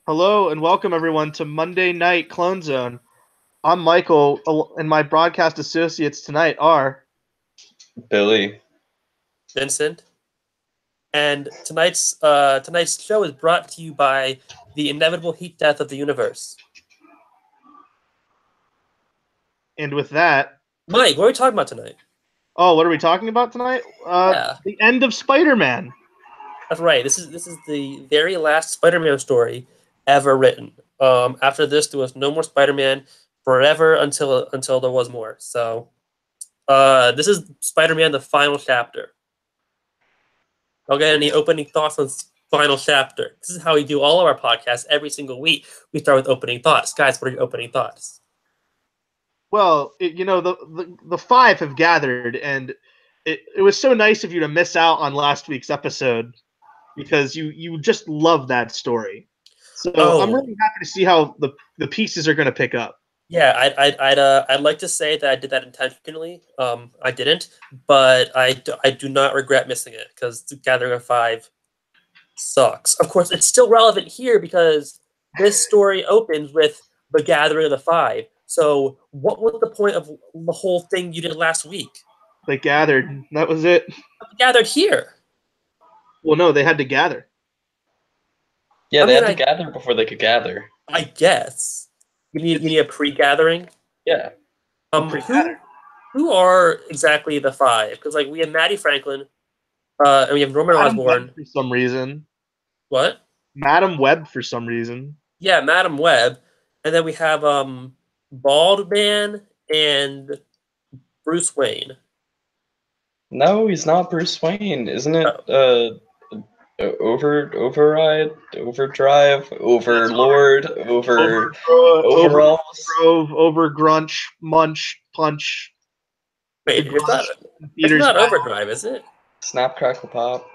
Hello and welcome everyone to Monday Night Clone Zone. I'm Michael, and my broadcast associates tonight are Billy. Vincent. And tonight's show is brought to you by the inevitable heat death of the universe. and with that, Mike, what are we talking about tonight? what are we talking about tonight? Yeah. The end of Spider-Man. That's right. This is the very last Spider-Man story ever written. After this, there was no more Spider-Man forever until there was more. So, this is Spider-Man: The Final Chapter. Okay, any opening thoughts on Final Chapter? This is how we do all of our podcasts every single week. We start with opening thoughts. Guys, what are your opening thoughts? Well, the five have gathered, and it was so nice of you to miss out on last week's episode because you just love that story. So I'm really happy to see how the pieces are going to pick up. Yeah, I'd like to say that I did that intentionally. I didn't, but I do not regret missing it because the Gathering of Five sucks. Of course, it's still relevant here because this story opens with the Gathering of the Five. So, what was the point of the whole thing you did last week? They gathered. That was it. We gathered here. Well, no, they had to gather. Yeah, they had to gather before they could gather. I guess you need a pre-gathering. Yeah. Who are exactly the five? Because we have Maddie Franklin, and we have Norman Osborn. For some reason. What? Madam Web for some reason. Yeah, Madam Web, and then we have Bald Man and Bruce Wayne. No, he's not Bruce Wayne, isn't it? Override, Overdrive, Overlord, Overalls, Over Grunch, Munch, Punch. Wait, it's not Overdrive, is it? Snap, Crackle, Pop.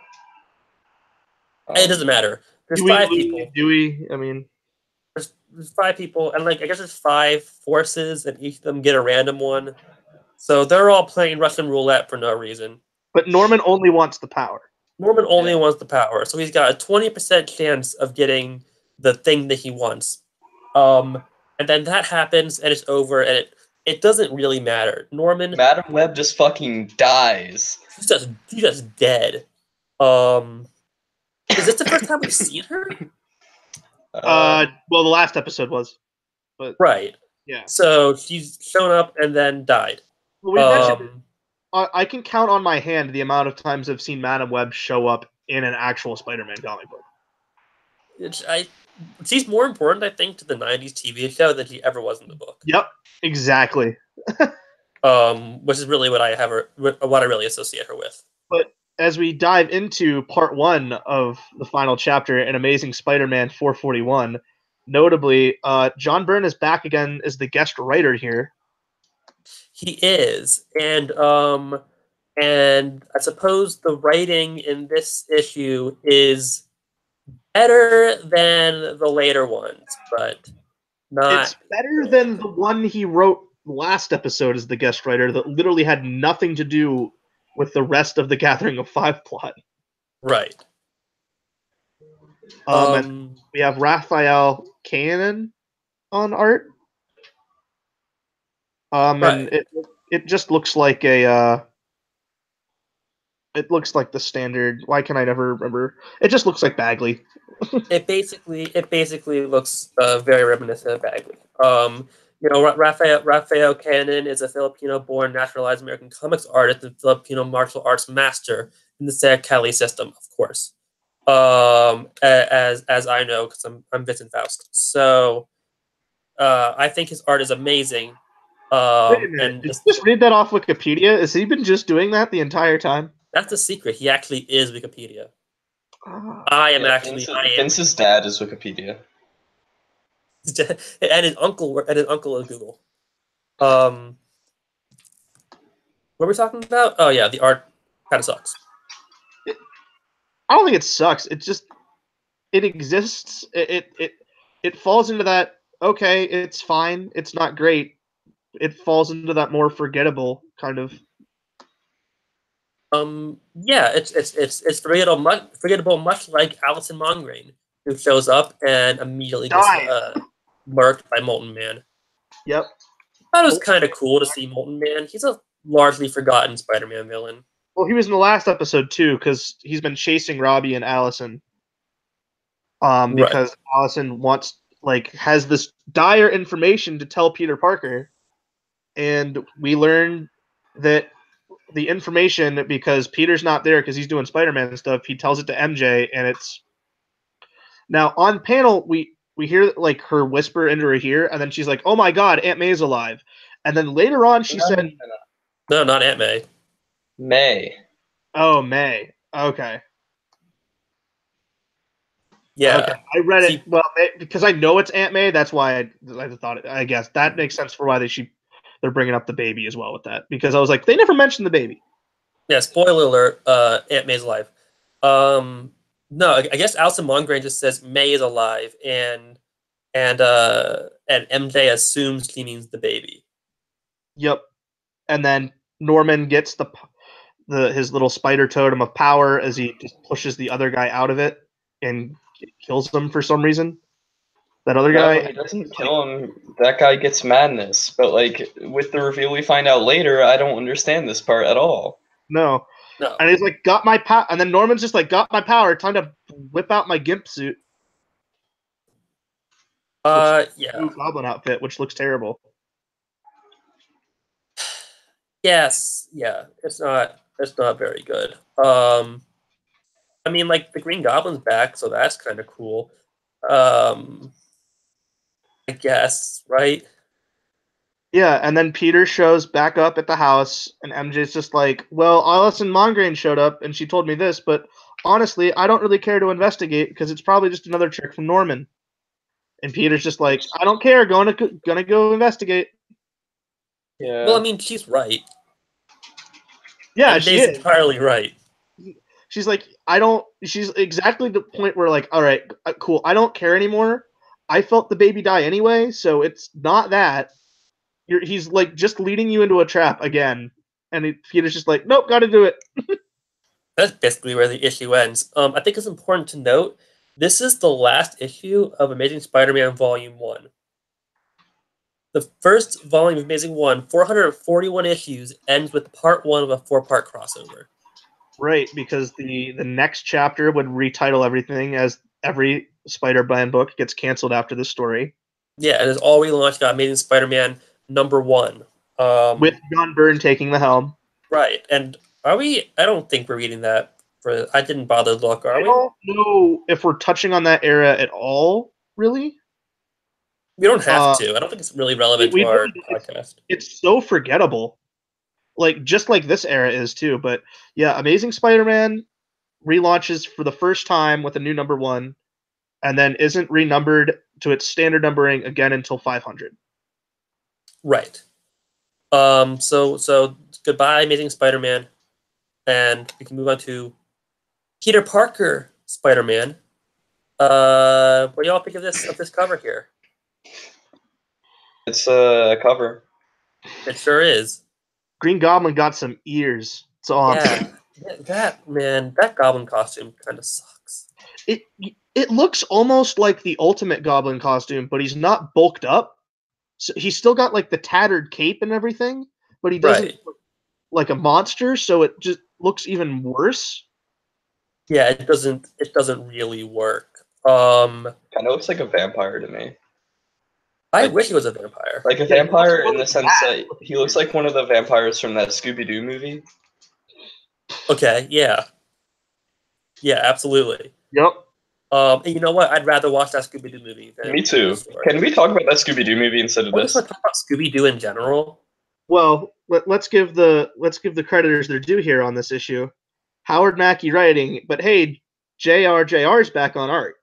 It doesn't matter. There's Dewey, five people. Dewey, I mean, there's five people, and I guess there's five forces, and each of them get a random one. So they're all playing Russian roulette for no reason. But Norman only wants the power. Norman only wants the power, so he's got a 20% chance of getting the thing that he wants. And then that happens, and it's over, and it doesn't really matter. Madam Web just fucking dies. She's just dead. Is this the first time we've seen her? Well, the last episode was. But right. Yeah. So she's shown up and then died. Well, I can count on my hand the amount of times I've seen Madam Web show up in an actual Spider-Man comic book. She's more important, I think, to the 90s TV show than she ever was in the book. Yep, exactly. Which is really what I really associate her with. But as we dive into part one of the final chapter in Amazing Spider-Man 441, notably, John Byrne is back again as the guest writer here. He is, and I suppose the writing in this issue is better than the later ones, but not. It's better than the one he wrote last episode as the guest writer that literally had nothing to do with the rest of the Gathering of Five plot. Right. And we have Raphael Kanan on art. Right. And it just looks like a it looks like the standard. Why can I never remember? It just looks like Bagley. It basically looks very reminiscent of Bagley. Raphael Kanan is a Filipino-born, naturalized American comics artist and Filipino martial arts master in the S.H.I.E.L.D system, of course. As I know, because I'm Vincent Faust. So I think his art is amazing. Wait a minute. Did you just read that off Wikipedia? Has he been just doing that the entire time? That's the secret. He actually is Wikipedia. Vince's dad is Wikipedia. And his uncle is Google. What are we talking about? Oh yeah, the art kind of sucks. I don't think it sucks. It exists. It falls into that. Okay, it's fine. It's not great. It falls into that more forgettable kind of. Yeah, it's forgettable, much like Alison Mongrain. who shows up and immediately gets murked by Molten Man. Yep. That was kind of cool to see Molten Man. He's a largely forgotten Spider-Man villain. Well, he was in the last episode too, because he's been chasing Robbie and Allison. Because Allison has this dire information to tell Peter Parker, and we learn that the information, because Peter's not there because he's doing Spider-Man and stuff, he tells it to MJ, and it's now on panel we hear like her whisper into her ear, and then she's like, "Oh my God, Aunt May's alive," and then later on she said, "No, not Aunt May. May." Oh, May. Okay. Yeah. Okay. I read it because I know it's Aunt May. That's why I thought it. I guess that makes sense for why they're bringing up the baby as well with that, because I was like, they never mentioned the baby. Yeah. Spoiler alert. Aunt May's alive. No, I guess Alison Mongrain just says May is alive, and MJ assumes she means the baby. Yep. And then Norman gets his little spider totem of power as he just pushes the other guy out of it and kills him for some reason. That other guy, he doesn't kill him. That guy gets madness. But like with the reveal we find out later, I don't understand this part at all. No. And he's like, got my power. And then Norman's just like, got my power. Time to whip out my gimp suit. Yeah. Goblin outfit, which looks terrible. Yes. Yeah. It's not very good. I mean, like, the Green Goblin's back, so that's kind of cool. I guess, right? Yeah, and then Peter shows back up at the house, and MJ's just like, well, Allison Mongrain showed up, and she told me this, but honestly, I don't really care to investigate, because it's probably just another trick from Norman. And Peter's just like, I don't care, gonna go investigate. Yeah. Well, I mean, she's right. Yeah, MJ's she is entirely right. She's like, she's exactly the point where like, all right, cool, I don't care anymore. I felt the baby die anyway, so it's not that. He's like just leading you into a trap again, and Peter's just like, nope, got to do it. That's basically where the issue ends. I think it's important to note this is the last issue of Amazing Spider-Man Volume 1. The first volume of Amazing 1, 441 issues, ends with part 1 of a 4-part crossover. Right, because the next chapter would retitle everything, as every Spider-Man book gets canceled after this story. Yeah, and it's all relaunched got Amazing Spider-Man #1. With John Byrne taking the helm. Right, and are we? I don't think we're reading that. I didn't bother to look. Are we? I don't know if we're touching on that era at all, really. We don't have to. I don't think it's really relevant to our podcast. It's so forgettable. Like, just like this era is too. But yeah, Amazing Spider-Man relaunches for the first time with a new #1, and then isn't renumbered to its standard numbering again until 500. Right. So goodbye, Amazing Spider-Man, and we can move on to Peter Parker Spider-Man. What do y'all think of this cover here? It's a cover. It sure is. Green Goblin got some ears. It's awesome. Yeah, that Goblin costume kind of sucks. It looks almost like the Ultimate Goblin costume, but he's not bulked up. So he's still got like the tattered cape and everything, but he doesn't look like a monster, so it just looks even worse. Yeah, it doesn't really work. Kind of looks like a vampire to me. I wish he was a vampire. Like a vampire in the sense that he looks like one of the vampires from that Scooby-Doo movie. Okay, yeah. Yeah, absolutely. Yep. And you know what? I'd rather watch that Scooby-Doo movie than Me too. Can we talk about that Scooby-Doo movie instead of this? Let's talk about Scooby-Doo in general. Well, let's give the creditors their due here on this issue. Howard Mackey writing, but hey, JR's back on art.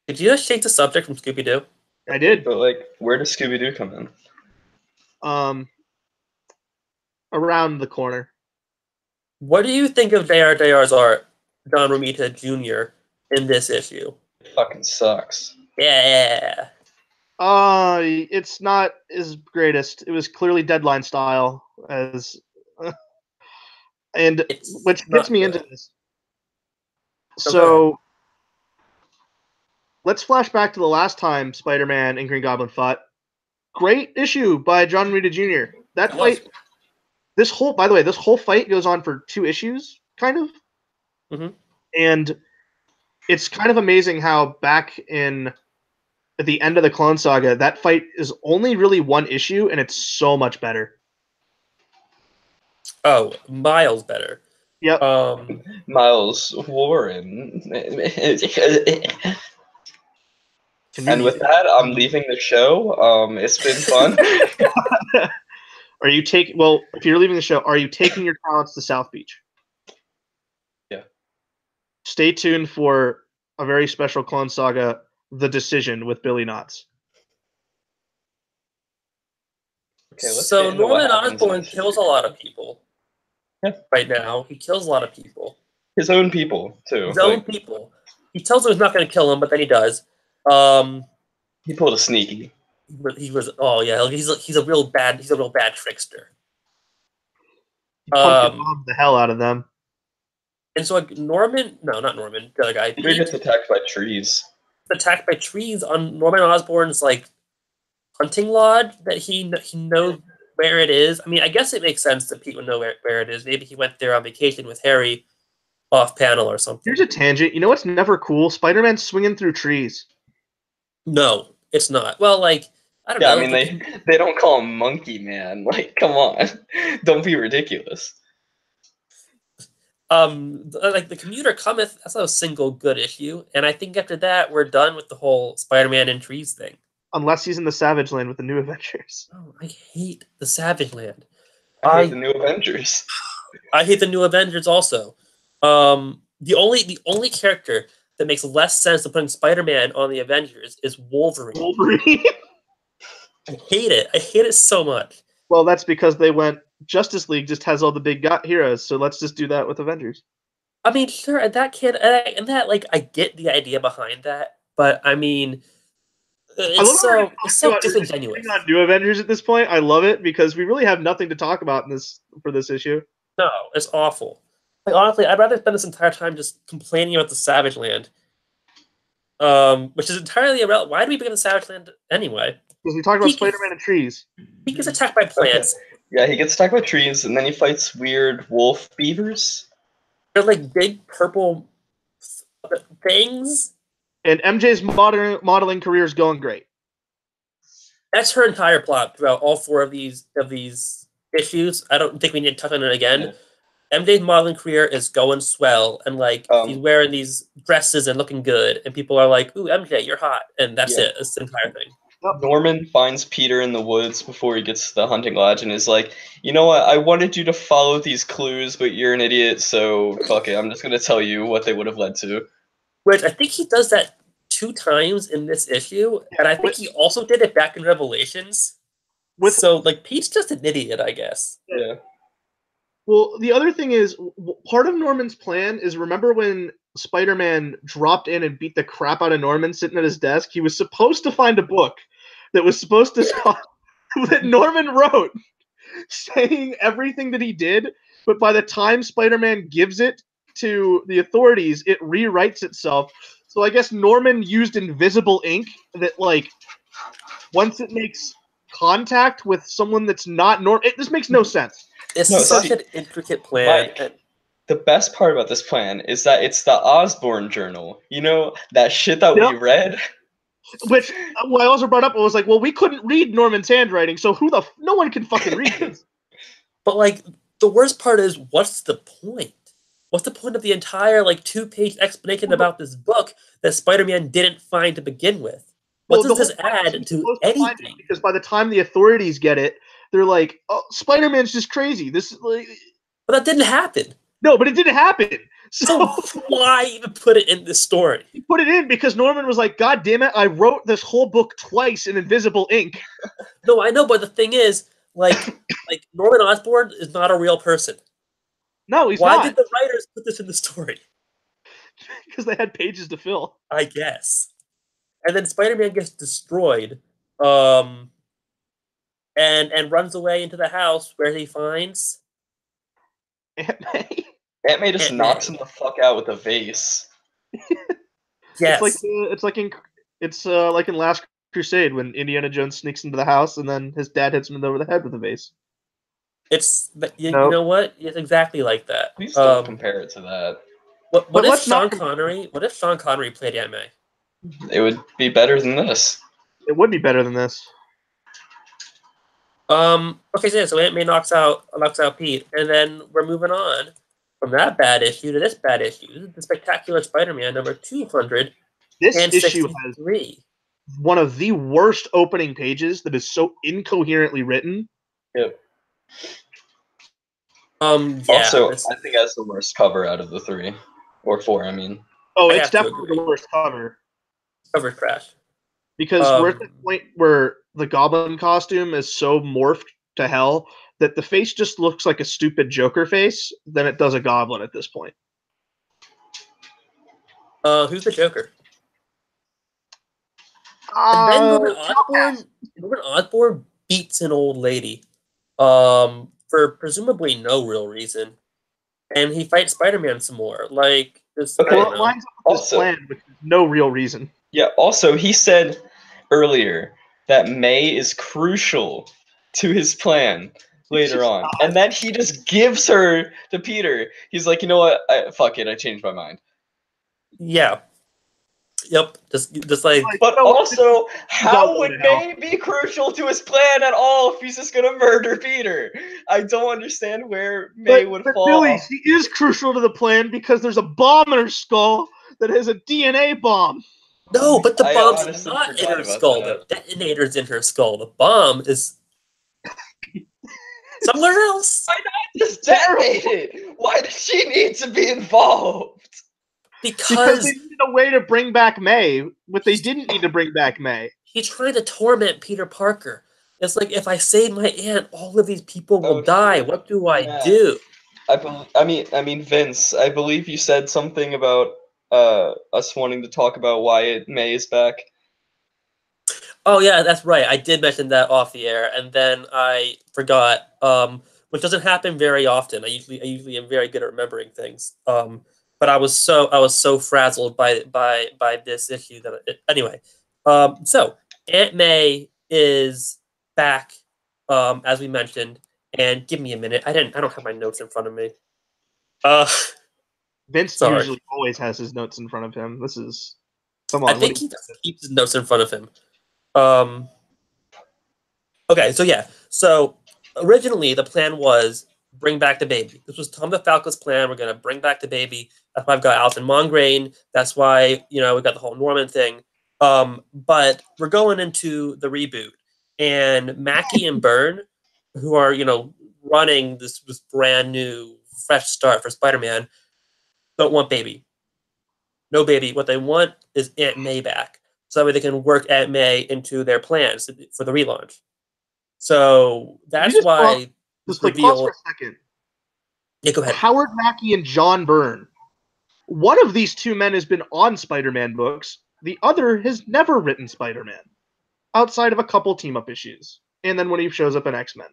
Did you just change the subject from Scooby-Doo? I did. But like, where does Scooby-Doo come in? Around the corner. What do you think of JR's art, John Romita Jr., in this issue? It fucking sucks. Yeah. It's not his greatest. It was clearly Deadline style, which gets me into this. So, let's flash back to the last time Spider-Man and Green Goblin fought. Great issue by John Romita Jr. That fight, by the way, this whole fight goes on for 2 issues, kind of. Mhm. And it's kind of amazing how back at the end of the Clone Saga, that fight is only really 1 issue, and it's so much better. Oh, miles better. Yep. Miles Warren. And with that, I'm leaving the show. It's been fun. Are you taking? Well, if you're leaving the show, are you taking your talents to South Beach? Yeah. Stay tuned for a very special Clone Saga, The Decision with Billy Knotts. Okay, let's So get into what Norman happens Osborn next. kills a lot of people. Yeah. Right now, he kills a lot of people. His own people too. His own people. He tells them he's not going to kill them, but then he does. He pulled a sneaky. He was. Oh yeah, he's a real bad trickster. He pumpkin bombs the hell out of them. And so like Norman, no, not Norman, the other guy. Peter gets attacked by trees. Attacked by trees on Norman Osborn's like hunting lodge that he knows where it is. I mean, I guess it makes sense that Pete would know where it is. Maybe he went there on vacation with Harry off panel or something. Here's a tangent. You know what's never cool? Spider-Man swinging through trees. No, it's not. Well, like, I don't know. Yeah, I mean, they don't call him Monkey Man. Like, come on. Don't be ridiculous. Like, The Commuter Cometh, that's not a single good issue. And I think after that, we're done with the whole Spider-Man and trees thing. Unless he's in the Savage Land with the New Avengers. Oh, I hate the Savage Land. I hate the New Avengers. I hate the New Avengers also. The only character that makes less sense than putting Spider-Man on the Avengers is Wolverine. I hate it. I hate it so much. Well, that's because they went, Justice League just has all the big heroes, so let's just do that with Avengers. I mean, sure, and that like I get the idea behind that, but I mean, it's so disingenuous. On New Avengers at this point, I love it because we really have nothing to talk about for this issue. No, it's awful. Like honestly, I'd rather spend this entire time just complaining about the Savage Land, which is entirely irrelevant. Why do we begin the Savage Land anyway? Because we talk about Spider-Man and trees. He gets attacked by plants. Okay. Yeah, he gets attacked by trees, and then he fights weird wolf beavers. They're like big purple things. And MJ's modeling career is going great. That's her entire plot throughout all 4 of these issues. I don't think we need to touch on it again. Yeah. MJ's modeling career is going swell, and like he's wearing these dresses and looking good, and people are like, "Ooh, MJ, you're hot," and that's it. It's the entire thing. Norman finds Peter in the woods before he gets to the hunting lodge and is like, "You know what? I wanted you to follow these clues, but you're an idiot, so fuck it. I'm just gonna tell you what they would have led to." Which I think he does that 2 times in this issue, and I think he also did it back in Revelations. So like Pete's just an idiot, I guess. Yeah. Well, the other thing is, part of Norman's plan is, remember when Spider-Man dropped in and beat the crap out of Norman sitting at his desk? He was supposed to find a book that was supposed to that Norman wrote, saying everything that he did, but by the time Spider-Man gives it to the authorities, it rewrites itself. So I guess Norman used invisible ink that, like, once it makes contact with someone that's not Norman, this makes no sense. It's such an intricate plan. Mike, the best part about this plan is that it's the Osborn Journal. You know, that shit that we read? Which, I also brought up, I was like, well, we couldn't read Norman's handwriting, so no one can fucking read this. But, like, the worst part is, what's the point? What's the point of the entire, like, 2-page explanation about this book that Spider-Man didn't find to begin with? What does this add to anything? Because by the time the authorities get it, they're like, "Oh, Spider-Man's just crazy." This is like, but that didn't happen. No, but it didn't happen. So why even put it in this story? He put it in because Norman was like, "God damn it! I wrote this whole book twice in invisible ink." No, I know, but the thing is, like Norman Osborn is not a real person. No, he's not. Why did the writers put this in the story? Because they had pages to fill, I guess. And then Spider-Man gets destroyed, and runs away into the house where he finds Aunt May. Aunt May just knocks him the fuck out with a vase. Yes, it's like It's like in Last Crusade when Indiana Jones sneaks into the house and then his dad hits him over the head with a vase. It's you No. know what? It's exactly like that. Please don't compare it to that. What But if let's Sean not- Connery? What if Sean Connery played Aunt May? It would be better than this. It would be better than this. Okay, so Aunt May knocks out Pete, and then we're moving on from that bad issue to this bad issue. This is the Spectacular Spider-Man number 263. This issue has one of the worst opening pages that is so incoherently written. Yep. Yeah. Also, I think it has the worst cover out of the 3 or 4. I mean. Oh, it's definitely the worst cover. Cover's trash. Because we're at the point where the Goblin costume is so morphed to hell that the face just looks like a stupid Joker face than it does a Goblin at this point. Who's the Joker? And then Norman Osborn beats an old lady, for presumably no real reason, and he fights Spider-Man some more. Like this, Okay. Well, it lines up with his plan, which is no real reason. Yeah. Also, he said earlier that May is crucial to his plan later on, and then he just gives her to Peter. He's like, you know what? Fuck it. I changed my mind. Yeah. Yep. Just like. But also, how would May be crucial to his plan at all if he's just gonna murder Peter? I don't understand where May would fall. Billy, she is crucial to the plan because there's a bomb in her skull that has a DNA bomb. No, but the bomb's not in her skull. The detonator's in her skull. The bomb is somewhere else. Why not just detonate it? Why does she need to be involved? Because they needed a way to bring back May, but they didn't need to bring back May. He's trying to torment Peter Parker. It's like, if I save my aunt, all of these people will die. Shit. What do I do? I mean, Vince, I believe you said something about us wanting to talk about why May is back. Oh yeah, that's right. I did mention that off the air, and then I forgot. Which doesn't happen very often. I usually am very good at remembering things. But I was so frazzled by this issue that anyway. So Aunt May is back, as we mentioned, and give me a minute. I don't have my notes in front of me. Vince usually always has his notes in front of him. This is I think he keeps his notes in front of him. Okay, so yeah. So originally the plan was bring back the baby. This was Tom DeFalco's plan. We're gonna bring back the baby. That's why I've got Alton Mongrain. That's why, we got the whole Norman thing. But we're going into the reboot, and Mackie and Byrne, who are running this brand new fresh start for Spider-Man, don't want baby. No baby. What they want is Aunt May back, so that way they can work Aunt May into their plans for the relaunch. So that's why this reveal. For a second. Yeah, go ahead. Howard Mackie and John Byrne. One of these two men has been on Spider-Man books. The other has never written Spider-Man, outside of a couple team-up issues, and then when he shows up in X-Men.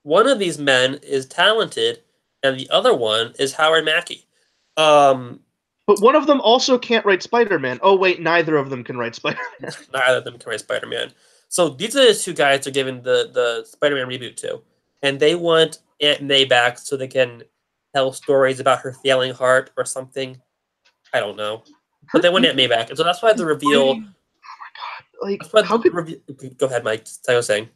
One of these men is talented, and the other one is Howard Mackie. But one of them also can't write Spider-Man. Oh wait, neither of them can write Spider-Man. Neither of them can write Spider-Man. So these are the two guys they're giving the Spider-Man reboot to, and they want Aunt May back so they can tell stories about her failing heart or something. I don't know, but they want Aunt May back, and so that's why the reveal. Oh my god! Like, how could go ahead, Mike? That's what I was saying.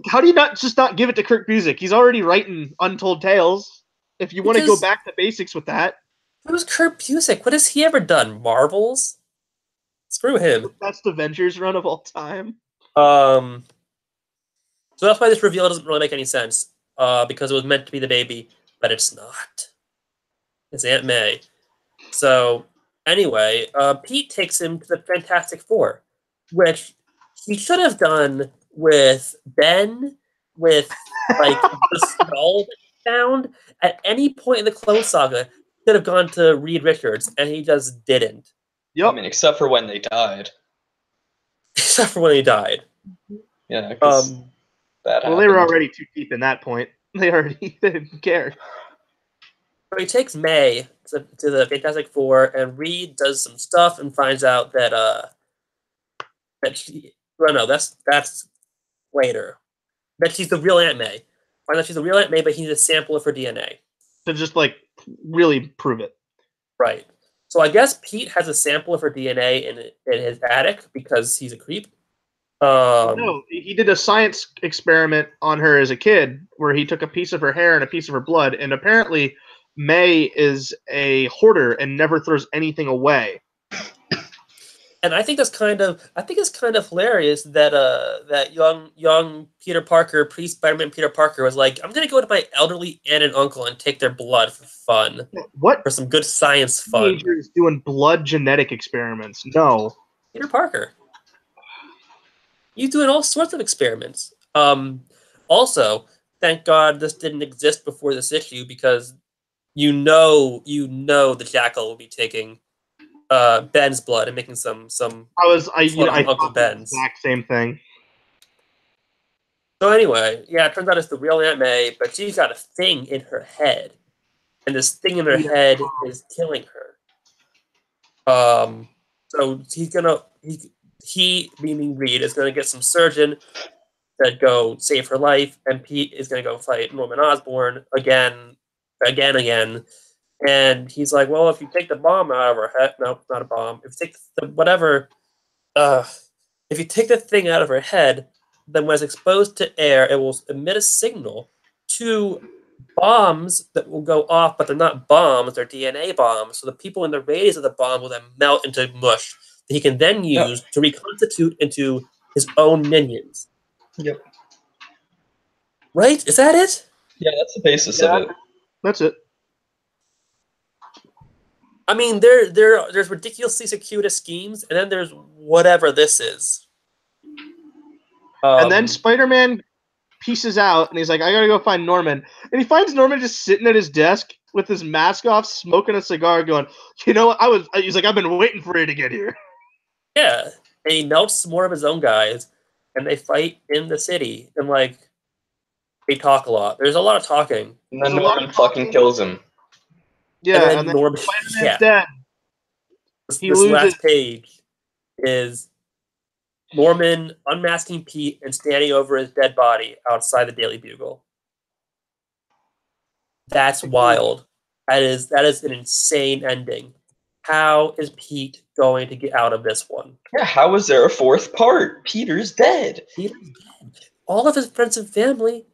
How do you not give it to Kurt Busiek? He's already writing Untold Tales. If you want to go back to basics with that. Who's Kurt Busiek? What has he ever done? Marvels? Screw him. The best Avengers run of all time. So that's why this reveal doesn't really make any sense. Because it was meant to be the baby, but it's not. It's Aunt May. So anyway, Pete takes him to the Fantastic Four, which he should have done with Ben, with the skull that he found. At any point in the Clone Saga, could have gone to Reed Richards, and he just didn't. Yep. I mean, except for when they died. Except for when he died. Yeah, because that happened. They were already too deep in that point. They didn't care. he takes May to the Fantastic Four, and Reed does some stuff and finds out that she. Well, no, that's later. That she's the real Aunt May. Finds out she's the real Aunt May, but he needs a sample of her DNA. To just like really prove it. Right. So I guess Pete has a sample of her DNA in his attic because he's a creep. No, he did a science experiment on her as a kid where he took a piece of her hair and a piece of her blood, and apparently May is a hoarder and never throws anything away. And I think it's kind of hilarious that that young Peter Parker, pre-Spider-Man Peter Parker, was like, I'm gonna go to my elderly aunt and uncle and take their blood for fun. What? For some good science fun. Teenagers doing blood genetic experiments? No. Peter Parker. He's doing all sorts of experiments. Also, thank God this didn't exist before this issue, because you know the Jackal will be taking Ben's blood and making some I Uncle thought the Ben's. exact same thing. So anyway, yeah, it turns out it's the real Aunt May, but she's got a thing in her head, and this thing in her head is killing her. So he meaning Reed is gonna get some surgeon to go save her life, and Pete is gonna go fight Norman Osborn again. And he's like, well, if you take the bomb out of her head, no, not a bomb. If you take if you take the thing out of her head, then when it's exposed to air, it will emit a signal to bombs that will go off, but they're not bombs, they're DNA bombs. So the people in the radius of the bomb will then melt into mush that he can then use to reconstitute into his own minions. Yep. Right? Is that it? Yeah, that's the basis of it. That's it. I mean, there's ridiculously circuitous schemes, and then there's whatever this is. And then Spider-Man pieces out, and he's like, I gotta go find Norman. And he finds Norman just sitting at his desk with his mask off, smoking a cigar, going, you know what, he's like, I've been waiting for you to get here. Yeah, and he melts more of his own guys, and they fight in the city, and like, they talk a lot. There's a lot of talking. And then Norman fucking kills him. Yeah, and then Norman, Spider-Man's dead. This last page is Norman unmasking Pete and standing over his dead body outside the Daily Bugle. That's wild. That is an insane ending. How is Pete going to get out of this one? Yeah, how is there a fourth part? Peter's dead. Peter's dead. All of his friends and family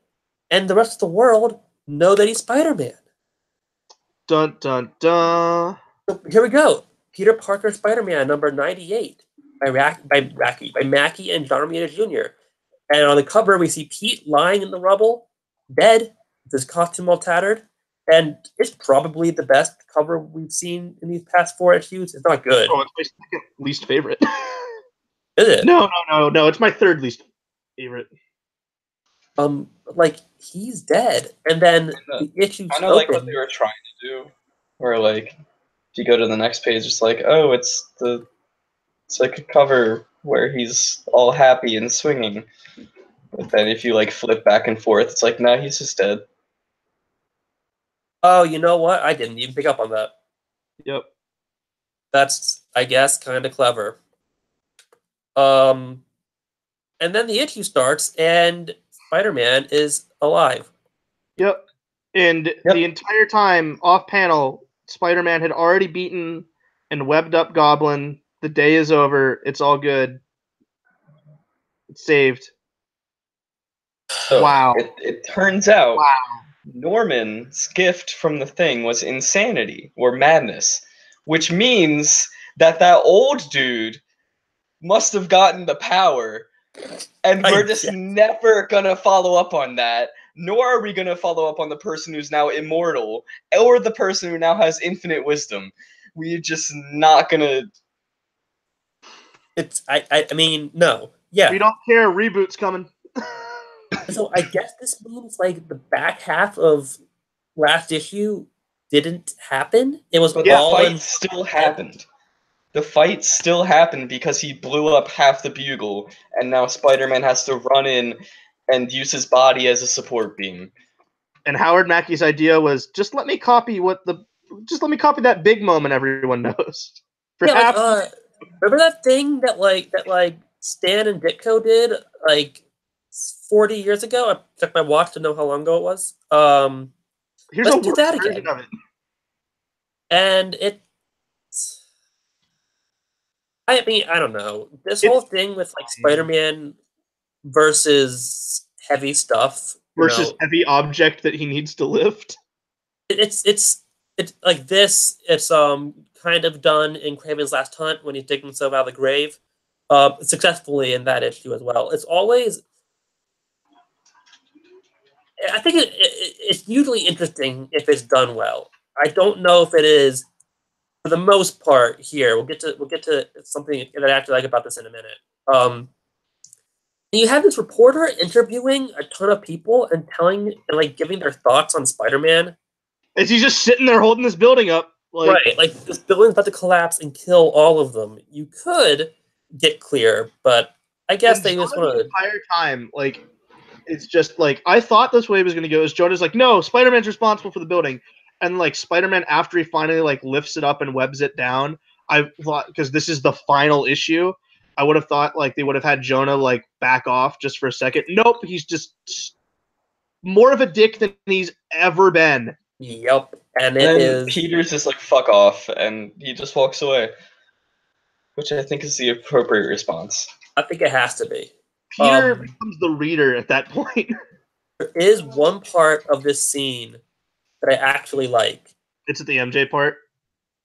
and the rest of the world know that he's Spider-Man. Dun, dun, dun. So here we go. Peter Parker Spider-Man number 98 by Mackie and John Romita Jr. And on the cover, we see Pete lying in the rubble, dead, with his costume all tattered. And it's probably the best cover we've seen in these past 4 issues. It's not good. Oh, it's my second least favorite. Is it? No. It's my third least favorite. Like, he's dead. And then the issue's kind of like what they were trying to do. Where, like, if you go to the next page, it's like, oh, it's like a cover where he's all happy and swinging. But then if you, like, flip back and forth, it's like, nah, he's just dead. Oh, you know what? I didn't even pick up on that. Yep. That's, I guess, kind of clever. And then the issue starts, and Spider-Man is alive. Yep. And the entire time, off-panel, Spider-Man had already beaten and webbed up Goblin. The day is over. It's all good. It's saved. So wow. It turns out Norman's gift from the Thing was insanity or madness, which means that old dude must have gotten the power, and we're just never gonna follow up on that, nor are we gonna follow up on the person who's now immortal, or the person who now has infinite wisdom. We're just not gonna... I mean, no. Yeah. We don't care. Reboot's coming. So I guess this means, like, the back half of last issue didn't happen? It was but all... the fight still happened. The fight still happened because he blew up half the Bugle, and now Spider-Man has to run in and use his body as a support beam. And Howard Mackey's idea was just let me copy that big moment everyone knows. For Yeah, half, remember that thing that Stan and Ditko did 40 years ago? I checked my watch to know how long ago it was. here's Let's a do worse that version again. of it. And I mean, I don't know. This whole thing with Spider-Man versus heavy stuff Versus heavy object that he needs to lift. It's like this. It's kind of done in Kraven's Last Hunt when he's digging himself out of the grave, successfully in that issue as well. It's always, I think it's usually interesting if it's done well. I don't know if it is for the most part here. We'll get to something that I actually like about this in a minute. You have this reporter interviewing a ton of people and giving their thoughts on Spider-Man. Is he just sitting there holding this building up? Right, like this building's about to collapse and kill all of them. You could get clear, but I guess they just want the entire time, it's just I thought this way was going to go. Is Jonah's like, no, Spider-Man's responsible for the building, and Spider-Man after he finally lifts it up and webs it down. I thought because this is the final issue, I would have thought they would have had Jonah back off just for a second. Nope, he's just more of a dick than he's ever been. Yep, and Peter's just fuck off, and he just walks away, which I think is the appropriate response. I think it has to be. Peter becomes the reader at that point. There is one part of this scene that I actually like. It's at the MJ part?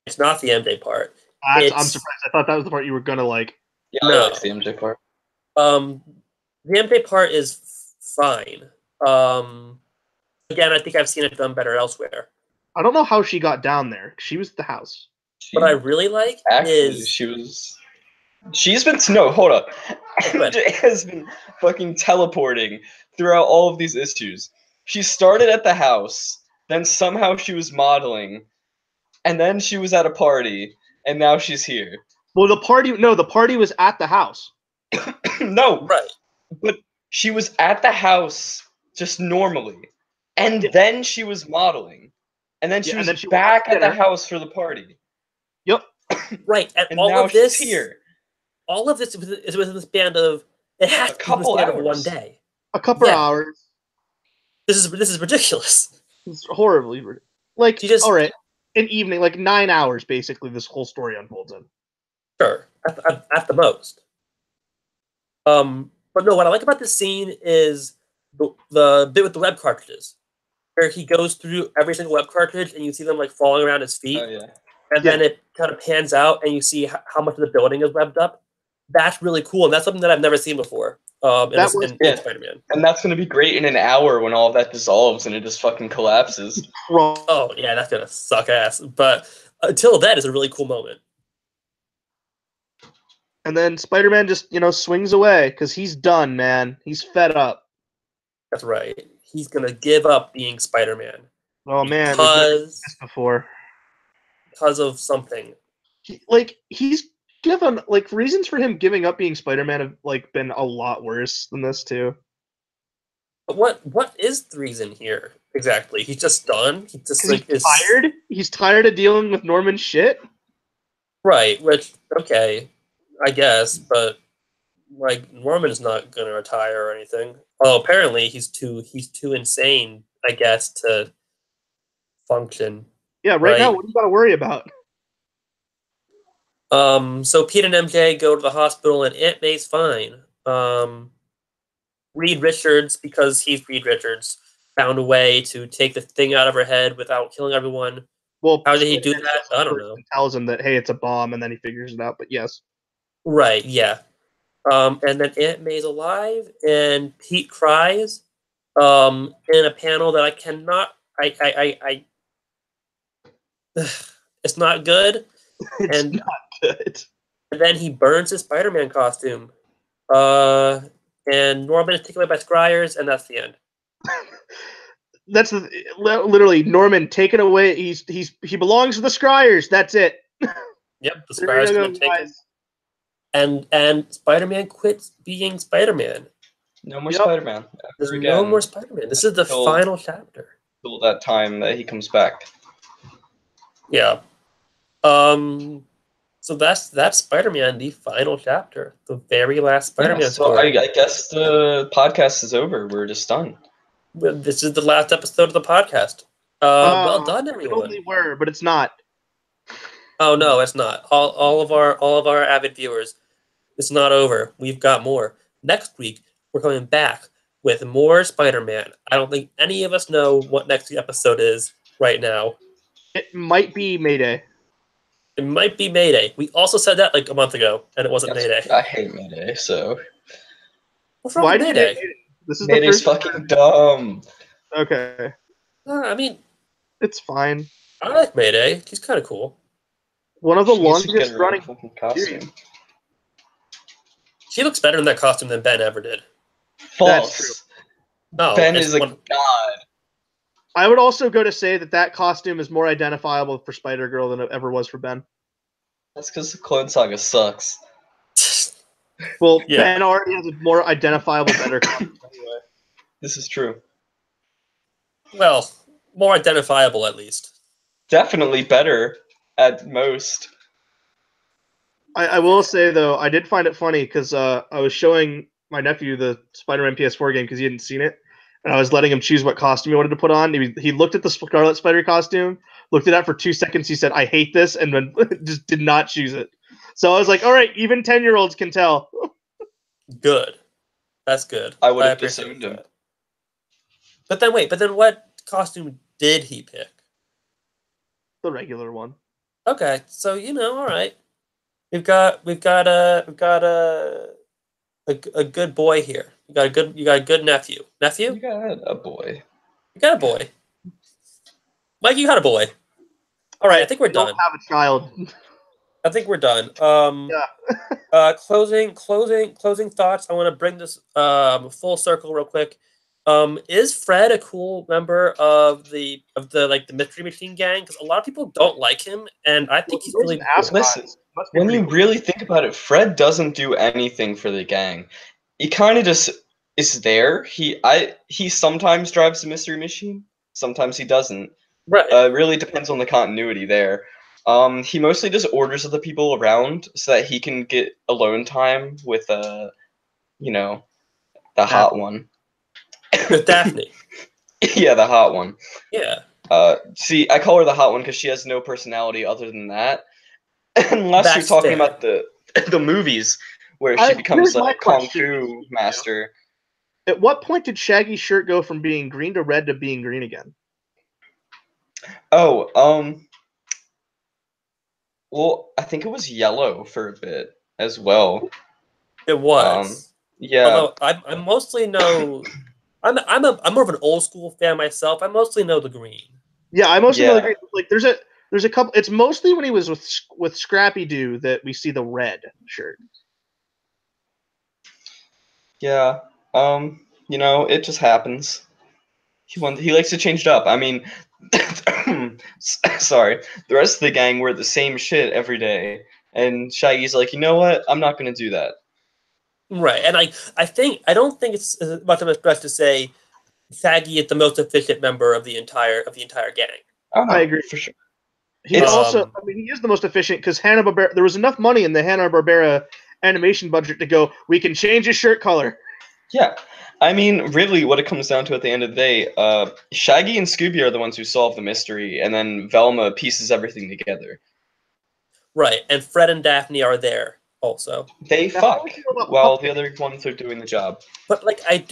It's not the MJ part. I'm surprised. I thought that was the part you were gonna like. Yeah, no. I like the MJ part. The MJ part is fine. Again, I think I've seen it done better elsewhere. I don't know how she got down there. She was at the house. What I really like is she's been hold up. MJ has been fucking teleporting throughout all of these issues. She started at the house, then somehow she was modeling, and then she was at a party, and now she's here. Well, the party was at the house. No, right. But she was at the house just normally, and then she was modeling, and then she was back at the house for the party. Yep. Right, and all now of this she's here. All of this is within the span of it has to be within the span of one day. A couple hours. This is ridiculous. It's horribly all right, an evening, 9 hours basically. This whole story unfolds in. Sure, at the most. But no, what I like about this scene is the bit with the web cartridges, where he goes through every single web cartridge and you see them falling around his feet. Oh, yeah. And then it kind of pans out and you see how much of the building is webbed up. That's really cool, and that's something that I've never seen before in Spider-Man. And that's going to be great in an hour when all of that dissolves and it just fucking collapses. Oh, yeah, that's going to suck ass. But until then, it's a really cool moment. And then Spider-Man just, swings away because he's done, man. He's fed up. That's right. He's going to give up being Spider-Man. Oh, man. Because of something. He's given reasons for him giving up being Spider-Man have been a lot worse than this too. But what is the reason here exactly? He's just done. He just he's tired. He's tired of dealing with Norman's shit. Right. Which I guess, but Norman's not gonna retire or anything. Oh, apparently he's too insane, I guess, to function. Yeah. Right now, what do you got to worry about? So Pete and MJ go to the hospital and Aunt May's fine. Reed Richards, because he's Reed Richards, found a way to take the thing out of her head without killing everyone. Well, how did he do that? I don't know. Tells him that, hey, it's a bomb, and then he figures it out, but yes. Right, yeah. And then Aunt May's alive, and Pete cries in a panel that I cannot... it's not good. It's not good. And then he burns his Spider-Man costume. And Norman is taken away by Scryers, and that's the end. That's literally Norman taken away. He belongs to the Scryers. That's it. Yep, the Scryers going to take him. And Spider-Man quits being Spider-Man. No more Spider-Man. There's no more Spider-Man. This is the final chapter. till that time that he comes back. Yeah. So that's Spider-Man, the final chapter, the very last Spider-Man So I story. guess the podcast is over. We're just done. This is the last episode of the podcast. Well done, It everyone. only were, but it's not. Oh no, it's not. All of our avid viewers, it's not over. We've got more. Next week, we're coming back with more Spider-Man. I don't think any of us know what next episode is right now. It might be Mayday. It might be Mayday. We also said that like a month ago, and it wasn't Mayday. I hate Mayday, so What's wrong Why with do you Mayday? hate Mayday? This is Mayday's the first. fucking dumb. Okay, I mean, it's fine. I like Mayday. He's kind of cool. One of the She needs to get longest her own running fucking series. costume. She looks better in that costume than Ben ever did. False. true. No, Ben it's is a one- god. I would also go to say that costume is more identifiable for Spider-Girl than it ever was for Ben. That's because the Clone Saga sucks. Well, Yeah. Ben already has a more identifiable, better costume anyway. This is true. Well, more identifiable at least. Definitely better at most. I will say though, I did find it funny because I was showing my nephew the Spider-Man PS4 game because he hadn't seen it, and I was letting him choose what costume he wanted to put on. He looked at the Scarlet Spider costume, looked at that for 2 seconds. He said, "I hate this," and then just did not choose it. So I was like, "All right, even 10-year-olds can tell." Good. That's good. I would have appreciate disowned him. that. But then wait, what costume did he pick? The regular one. Okay, so all right. We've got a good boy here. You got a good nephew. Nephew? You got a boy. You got a boy. Mike, you got a boy. All right, I think we're Don't done. have a child. I think we're done. Yeah. Closing thoughts. I want to bring this full circle real quick. Is Fred a cool member of the Mystery Machine gang? Because a lot of people don't like him, and I think he's really cool. Listen, when you really think about it, Fred doesn't do anything for the gang. He kind of just is there. He sometimes drives the Mystery Machine, sometimes he doesn't. Right. It really depends on the continuity there. He mostly just orders other people around so that he can get alone time with the hot one. With Daphne. Yeah, the hot one. Yeah. See, I call her the hot one because she has no personality other than that. Unless That's you're talking fair. about the movies where she becomes here's my like Kung question. Fu master. At what point did Shaggy's shirt go from being green to red to being green again? Oh, well, I think it was yellow for a bit as well. It was. Yeah. Although I mostly know, I'm more of an old school fan myself. I mostly know the green. Yeah, I mostly know the Yeah. green. Like, there's a couple. It's mostly when he was with Scrappy Doo that we see the red shirt. Yeah. It just happens. He likes to change it up. I mean, sorry. The rest of the gang wear the same shit every day, and Shaggy's like, you know what? I'm not gonna do that. Right, and I don't think it's much of a stretch to say Shaggy is the most efficient member of the entire gang. Oh, no, I agree. for sure. He also, I mean, he is the most efficient because Hanna-Barbera. There was enough money in the Hanna-Barbera animation budget to go. We can change his shirt color. Yeah, I mean, really, what it comes down to at the end of the day, Shaggy and Scooby are the ones who solve the mystery, and then Velma pieces everything together. Right, and Fred and Daphne are there also. They Now, fuck how would you feel about while Pumpkin? the other ones are doing the job. But like I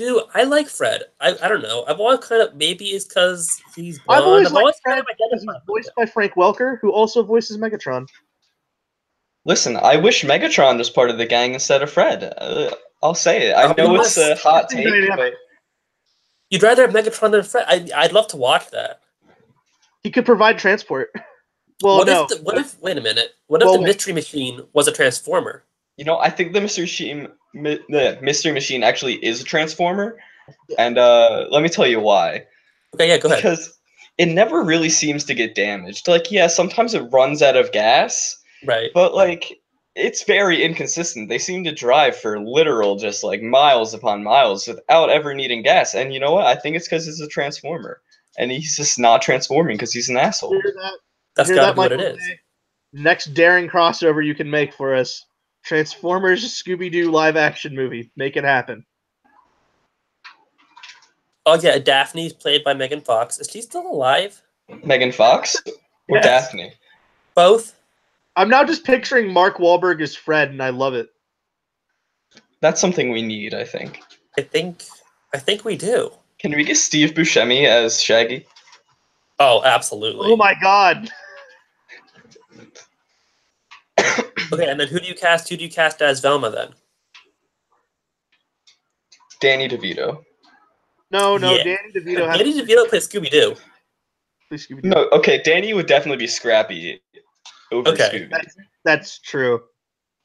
like Fred. I don't know. I've always kind of, maybe it's because he's I've blonde. always liked Fred kind of because he's identified with voiced him. by Frank Welker, who also voices Megatron. Listen, I wish Megatron was part of the gang instead of Fred. I'll say it. I know it's a hot take, but You'd rather have Megatron than Fred. I'd love to watch that. He could provide transport. Well, What no. if wait a minute? What if the Mystery Machine was a Transformer? I think the Mystery Machine actually is a Transformer, and let me tell you why. Okay, yeah, go ahead. Because it never really seems to get damaged. Like, yeah, sometimes it runs out of gas, Right. but like it's very inconsistent. They seem to drive for literal just like miles upon miles without ever needing gas. And you know what? I think it's because it's a Transformer. and he's just not transforming because he's an asshole. Hear that? That's Hear gotta that, be what it Michael is. Bay? Next daring crossover you can make for us: Transformers Scooby-Doo live action movie. Make it happen. Oh yeah, Daphne's played by Megan Fox. Is she still alive? Megan Fox or Yes. Daphne? Both. I'm now just picturing Mark Wahlberg as Fred, and I love it. That's something we need, I think. I think we do. Can we get Steve Buscemi as Shaggy? Oh, absolutely. Oh my god! Okay, and then who do you cast? Who do you cast as Velma then? Danny DeVito. No, Yeah. Danny DeVito has Danny to DeVito plays Scooby Doo. play Scooby-Doo. No, okay, Danny would definitely be Scrappy over Okay. Scooby. That's true.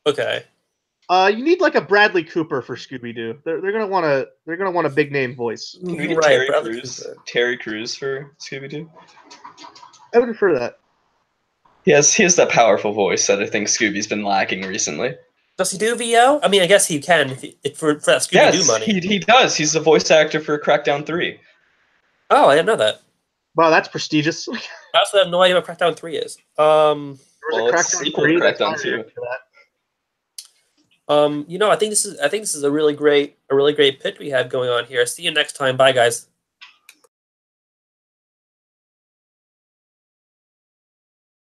Okay. You need like a Bradley Cooper for Scooby-Doo. They're gonna want a big name voice. Can we get Right, Terry Bradley Crews? Cooper. Terry Crews for Scooby-Doo? I would prefer that. He has that powerful voice that I think Scooby's been lacking recently. Does he do VO? I mean, I guess he can for that Scooby Doo Yes, money. he does. He's the voice actor for Crackdown 3. Oh, I didn't know that. Wow, that's prestigious. There I also have no idea what Crackdown 3 is. was Well, a it's Crackdown sequel to 3 that's Crackdown hired 2. for that. I think this is a really great pitch we have going on here. See you next time. Bye, guys.